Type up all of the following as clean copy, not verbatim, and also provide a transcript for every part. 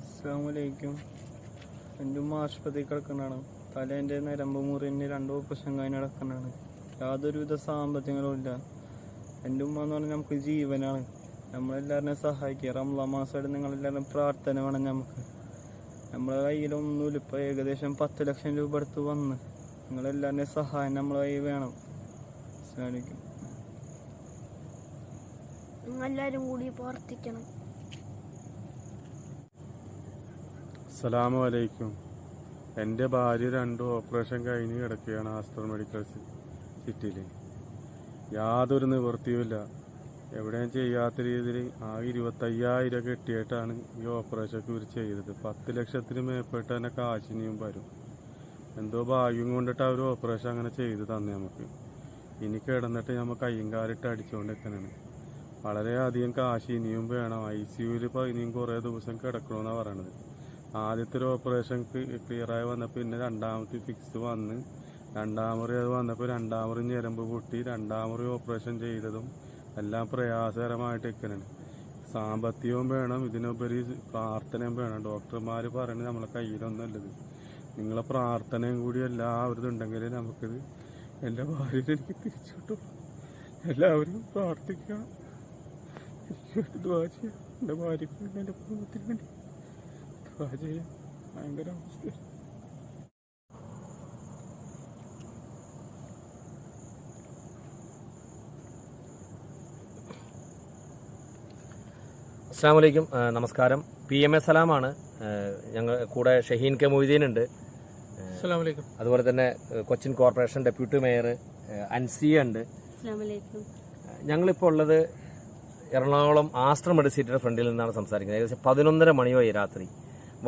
അസ്സലാമലൈക്കും. എൻ്റെ ഉമ്മ ആശുപത്രി കിടക്കുന്നതാണ്. തലേൻ്റെ നരമ്പ് മുറിന് 2 ഓപ്പറേഷൻ കഴിഞ്ഞ് കിടക്കുന്നതാണ്. യാതൊരുവിധ സാമ്പത്തികങ്ങളും ഇല്ല. എൻ്റെ ഉമ്മ എന്ന് പറഞ്ഞാൽ നമുക്ക് ജീവനാണ്. നമ്മളെല്ലാവരും സഹായിക്കുക. റമളാൻ മാസമായിട്ട് നിങ്ങളെല്ലാവരും പ്രാർത്ഥന വേണം. നമ്മളെ കയ്യിലൊന്നുമില്ല. ഇപ്പോൾ ഏകദേശം 10 ലക്ഷം രൂപ അടുത്ത് വന്ന് നിങ്ങളെല്ലാവരുടെയും സഹായം നമ്മളെ കയ്യിൽ വേണം. അസ്സലാമലൈക്കും. എല്ലാവരും കൂടി പ്രാർത്ഥിക്കണം. അസ്സലാമു അലൈക്കും. എൻ്റെ ഭാര്യ 2 ഓപ്പറേഷൻ കഴിഞ്ഞ് കിടക്കുകയാണ് ആസ്റ്റർ മെഡിക്കൽ സിറ്റിയിൽ. യാതൊരു നിവൃത്തിയുമില്ല. എവിടെയും ചെയ്യാത്ത രീതിയിൽ ആ 25,000 കെട്ടിയിട്ടാണ് ഈ ഓപ്പറേഷനൊക്കെ ഇവർ ചെയ്തത്. 10 ലക്ഷത്തിന് മേൽപ്പെട്ട് തന്നെ കാശിനിയും വരും. എന്തോ ഭാഗ്യം കൊണ്ടിട്ട് അവർ ഓപ്പറേഷൻ അങ്ങനെ ചെയ്ത് തന്നെ നമുക്ക്. ഇനി കിടന്നിട്ട് നമ്മൾ കയ്യും കാലിട്ട് അടിച്ചുകൊണ്ട് നിൽക്കണതാണ്. വളരെയധികം കാശ് ഇനിയും വേണം. ICUവിൽ ഇപ്പോൾ ഇനിയും കുറേ ദിവസം കിടക്കണമെന്നാണ് പറയണത്. ആദ്യത്തെ ഒരു ഓപ്പറേഷൻ ക്ലിയറായി വന്നപ്പോൾ പിന്നെ 2ാമത്തെ ഫിക്സ് വന്ന് 2ാമറി അത് വന്നപ്പോൾ 2ാമറി ഞരമ്പ് പൊട്ടി 2ാമറി ഓപ്പറേഷൻ ചെയ്തതും എല്ലാം പ്രയാസകരമായിട്ട് നിൽക്കണാണ്. സാമ്പത്തികവും വേണം, ഇതിനുപരി പ്രാർത്ഥനയും വേണം. ഡോക്ടർമാർ പറയുന്നത് നമ്മളെ കയ്യിലൊന്നുമല്ലത്. നിങ്ങളെ പ്രാർത്ഥനയും കൂടി എല്ലാവരും ഉണ്ടെങ്കിൽ നമുക്കിത് എൻ്റെ ഭാര്യയിൽ എനിക്ക് തിരിച്ചു കിട്ടും. എല്ലാവരും പ്രാർത്ഥിക്കുക, എനിക്ക് ദുആ ചെയ്യുക. എൻ്റെ ഭാര്യയ്ക്ക് വേണ്ടി, എൻ്റെ കുടുംബത്തിന് വേണ്ടി ദുആ ചെയ്യുക. ഭയങ്കര അവസ്ഥ. അസ്സലാമു അലൈക്കും. നമസ്കാരം. PMA സലാമാണ്. ഞങ്ങൾ കൂടെ ഷഹീൻ കെ മൊയ്തീൻ ഉണ്ട്. അതുപോലെ തന്നെ Cochin corporation deputy mayor Ansiya ഉണ്ട്. ഞങ്ങളിപ്പോൾ ഉള്ളത് എറണാകുളം ആസ്റ്റർ മെഡിസിറ്റിയുടെ ഫ്രണ്ടിൽ നിന്നാണ് സംസാരിക്കുന്നത്. ഏകദേശം 11:30 മണിയായി രാത്രി.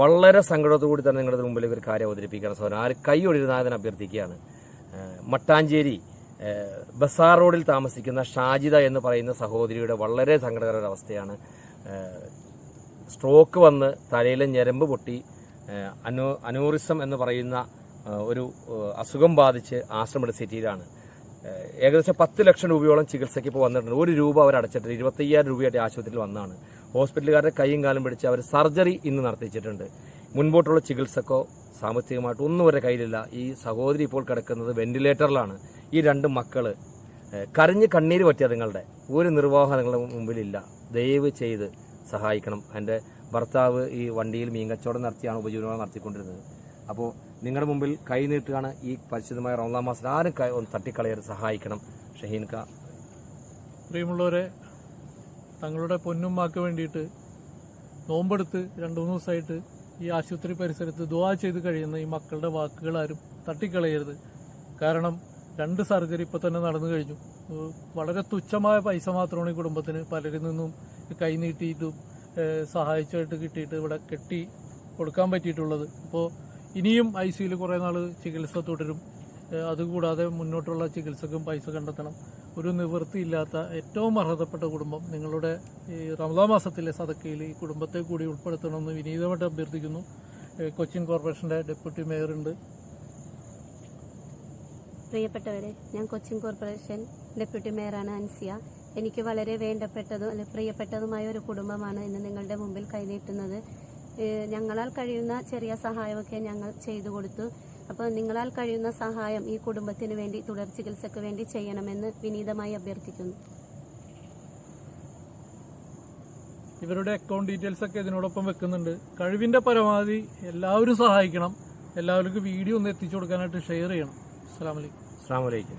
വളരെ സങ്കടത്തോടുകൂടി തന്നെ നിങ്ങളുടെ മുമ്പിൽ ഒരു കാര്യം അവതരിപ്പിക്കാൻ സൗകര്യം ആര് കൈ ഒഴിയുന്നതിന് അഭ്യർത്ഥിക്കുകയാണ്. മട്ടാഞ്ചേരി ബസാർ റോഡിൽ താമസിക്കുന്ന ഷാജിദ എന്ന് പറയുന്ന സഹോദരിയുടെ വളരെ സങ്കടകര അവസ്ഥയാണ്. സ്ട്രോക്ക് വന്ന് തലയിലെ ഞരമ്പ് പൊട്ടി അനൂറിസം എന്ന് പറയുന്ന ഒരു അസുഖം ബാധിച്ച് ആസ്റ്റർ മെഡിസിറ്റിയിലാണ്. ഏകദേശം 10 ലക്ഷം രൂപയോളം ചികിത്സയ്ക്ക് ഇപ്പോൾ വന്നിട്ടുണ്ട്. 1 രൂപ അവർ അടച്ചിട്ട് 25,000 രൂപയായിട്ട് ആശുപത്രിയിൽ വന്നതാണ്. ഹോസ്പിറ്റലുകാരുടെ കൈയും കാലും പിടിച്ച് അവർ സർജറി ഇന്ന് നടത്തിച്ചിട്ടുണ്ട്. മുൻപോട്ടുള്ള ചികിത്സക്കോ സാമ്പത്തികമായിട്ട് ഒന്നും അവരുടെ കയ്യിലില്ല. ഈ സഹോദരി ഇപ്പോൾ കിടക്കുന്നത് വെന്റിലേറ്ററിലാണ്. ഈ 2 മക്കള് കരഞ്ഞ് കണ്ണീര് പറ്റിയ നിങ്ങളുടെ ഒരു നിർവാഹം നിങ്ങളുടെ മുമ്പിലില്ല. ദയവ് ചെയ്ത് സഹായിക്കണം. എൻ്റെ ഭർത്താവ് ഈ വണ്ടിയിൽ മീൻകച്ചവടം നടത്തിയാണ് ഉപജീവനം നടത്തിക്കൊണ്ടിരുന്നത്. അപ്പോൾ നിങ്ങളുടെ മുമ്പിൽ കൈ നീട്ടുകയാണ്. ഈ പരിശുദ്ധമായ റമളാൻ മാസത്തിൽ ആരും ഒന്ന് തട്ടിക്കളയരുത്, സഹായിക്കണം. ഷഹീൻ ക. പ്രിയമുള്ളവരെ, തങ്ങളുടെ പൊന്നുമ്മാക്ക് വേണ്ടിയിട്ട് നോമ്പെടുത്ത് 2-3 ദിവസമായിട്ട് ഈ ആശുപത്രി പരിസരത്ത് ദുആ ചെയ്ത് കഴിയുന്ന ഈ മക്കളുടെ വാക്കുകൾ ആരും തട്ടിക്കളയരുത്. കാരണം 2 സർജറി ഇപ്പോൾ തന്നെ നടന്നു കഴിഞ്ഞു. വളരെ തുച്ഛമായ പൈസ മാത്രമാണ് ഈ കുടുംബത്തിന് പലരിൽ നിന്നും കൈ നീട്ടിയിട്ടും സഹായിച്ചായിട്ട് കിട്ടിയിട്ട് ഇവിടെ കെട്ടി കൊടുക്കാൻ പറ്റിയിട്ടുള്ളത്. അപ്പോൾ ഇനിയും ICUവിൽ കുറേ നാൾ ചികിത്സ തുടരും. അതുകൂടാതെ മുന്നോട്ടുള്ള ചികിത്സക്കും പൈസ കണ്ടെത്തണം. ഒരു നിവൃത്തിയില്ലാത്ത ഏറ്റവും അർഹതപ്പെട്ട കുടുംബം നിങ്ങളുടെ ഈ റമളാൻ മാസത്തിലെ സദക്കയിൽ ഈ കുടുംബത്തെ കൂടി ഉൾപ്പെടുത്തണമെന്ന് വിനീതമായിട്ട് അഭ്യർത്ഥിക്കുന്നു. കൊച്ചിൻ കോർപ്പറേഷൻ്റെ ഡെപ്യൂട്ടി മേയറുണ്ട്. പ്രിയപ്പെട്ടവരെ, ഞാൻ കൊച്ചിൻ കോർപ്പറേഷൻ ഡെപ്യൂട്ടി മേയറാണ് അൻസിയ. എനിക്ക് വളരെ വേണ്ടപ്പെട്ടതും പ്രിയപ്പെട്ടതുമായ ഒരു കുടുംബമാണ് ഇന്ന് നിങ്ങളുടെ മുമ്പിൽ കൈനീട്ടുന്നത്. ഞങ്ങളാൽ കഴിയുന്ന ചെറിയ സഹായമൊക്കെ ഞങ്ങൾ ചെയ്തു കൊടുത്തു. അപ്പോൾ നിങ്ങളാൽ കഴിയുന്ന സഹായം ഈ കുടുംബത്തിന് വേണ്ടി തുടർ ചികിത്സയ്ക്ക് വേണ്ടി ചെയ്യണമെന്ന് വിനീതമായി അഭ്യർത്ഥിക്കുന്നു. ഇവരുടെ അക്കൗണ്ട് ഡീറ്റെയിൽസ് ഒക്കെ ഇതിനോടൊപ്പം വെക്കുന്നുണ്ട്. കഴിവിന്റെ പരമാവധി എല്ലാവരും സഹായിക്കണം. എല്ലാവർക്കും വീഡിയോ ഒന്ന് എത്തിച്ചു കൊടുക്കാനായിട്ട് ഷെയർ ചെയ്യണം. അസ്സലാമു അലൈക്കും.